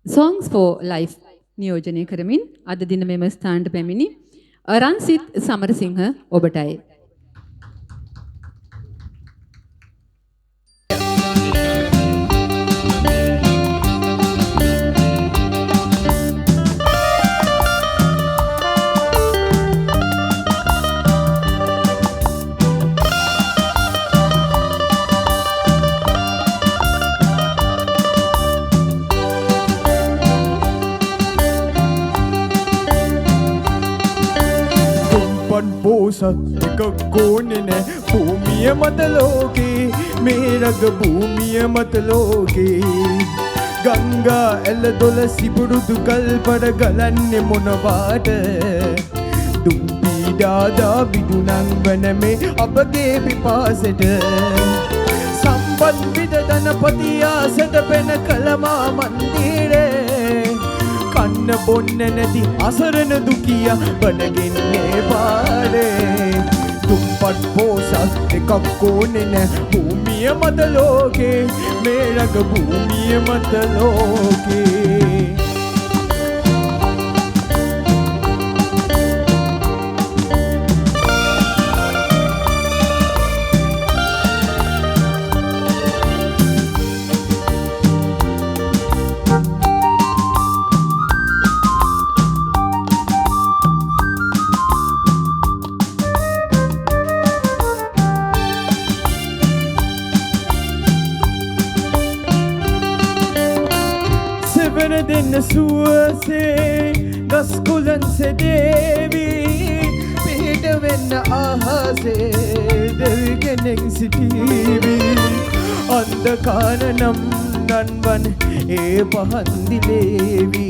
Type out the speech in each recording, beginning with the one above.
Songs for Life නියෝජනය කරමින් අද දින මෙම ස්ථානට පැමිණි රන්සිත් සමරසිංහ ඔබටයි. පෝසත් එක කෝනේ නෑ භූමිය මත ලෝකේ මේ රග භූමිය මත ලෝකේ ගංගා එළ දොළ සිබුරුදු කල්පර ගලන්නේ මොනවාට දුම් පීඩාදා විදුනන් වන මේ අපගේ පිපාසෙට සම්පත් විද ධනපති ආසට පෙන කලමා මන්දිරේ කන්න බොන්න නැති අසරණ දුකියා බඩගින්නේ පාරේ දුම්පත් පෝසත් එකක් ඕනේ නෑ භූමිය මත ලෝකේ මේ රග භූමිය මත ලෝකේ වෙන දෙන්න සුවසේ ගස් කුලන් සෙදේවි පිහිට වෙන්න ආහසේ දෙවි කෙනෙක් සිටීවි අන්ධකාර නම් නන්වන් ඒ පහන්දිලේවි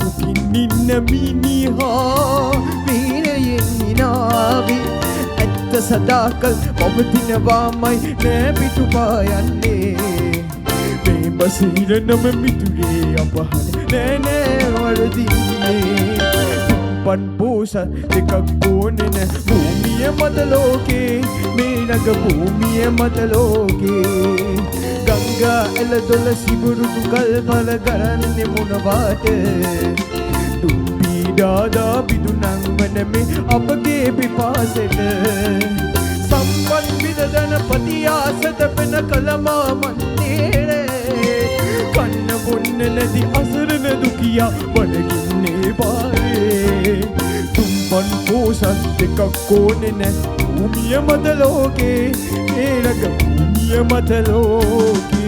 දුකින් ඉන්න මිනිහා වීරයෙන් හිනාවි ඇත්ත සදාකල් පවතිනවාමයි නෑ පිටුපායන්නේ බසීරනම මිතුරේ අපහන නෑ නෑ වරදින්නේ දුම්පත් පෝසත් එකක් ඕනේ නෑ භූමිය මත ලෝකේ මේ රග භූමිය මත ලෝකේ ගංගා එළ දොළ සිබුරුදු කල්පල කරන්නේ මොනවාට දුම් පීඩාදා විදුනන් වන මේ අපගේ පිපාසෙට සම්පත් විද ධනපති ආසත පෙන කලමා මන්දිරේ කන්න බොන්න නැති අසරණ දුකියා බඩගින්නේ පාරේ දුම්පත් පෝසත් එකක් ඕනේ නෑ භූමිය මත ලෝකේ ඒ රග භූමිය මත ලෝකේ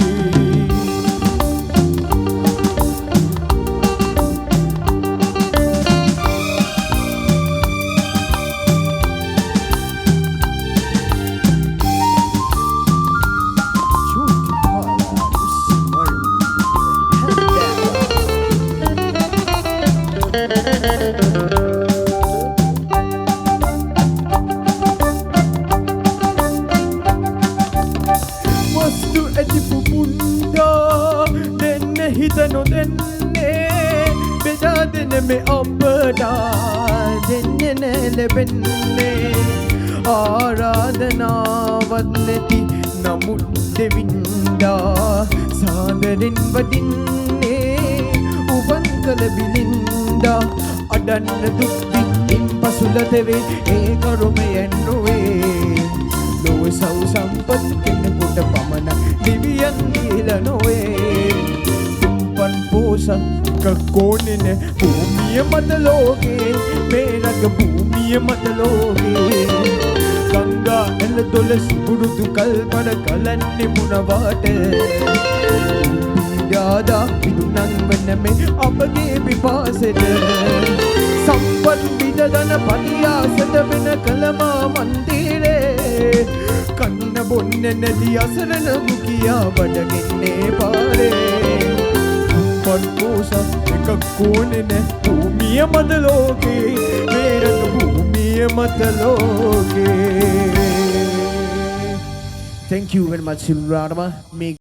වස්තු ඇති පුමුන්දා දෙන්න හිත නොදෙන්නේ බෙදා දෙන මේ අපටා දෙන්නේ නෑ ලැබෙන්නේ ආරාධනාවත් නැති නමුත් දෙවින්දා සාදරෙන් වදින්නේ උපන් කළ බිලින්දා අඩන්න දුක් විඳින් පසුලතවේ ඒ කරුමයෙන් නොවේ ලොව සව් සම්පත් කෙනෙකුට පමණක් දිවියන් දීලා නොවේ දුම්පත් පෝසත් එකක් ඕනේ නෑ භූමිය මත ලෝකේ මේ රග භූමිය මත ලෝකේ ගංගා එළ දොළ සිබුරුදු කල්පන කලන්නේ මොනවාට පීඩාදා විදුනන් වන මේ අපගේ පිපාසෙට සම්පත් විද ධනපති ආසට වෙන කලමා මන්දිරේ කන්න බොන්න නැති අසරණ දුකියා බඩගින්නේ පාරේ දුම්පත් පෝසත් එකක් ඕනේ නෑ භූමිය මත ලෝකේ මේ රග භූමිය මත ලෝකේ Thank you very much Silvarama.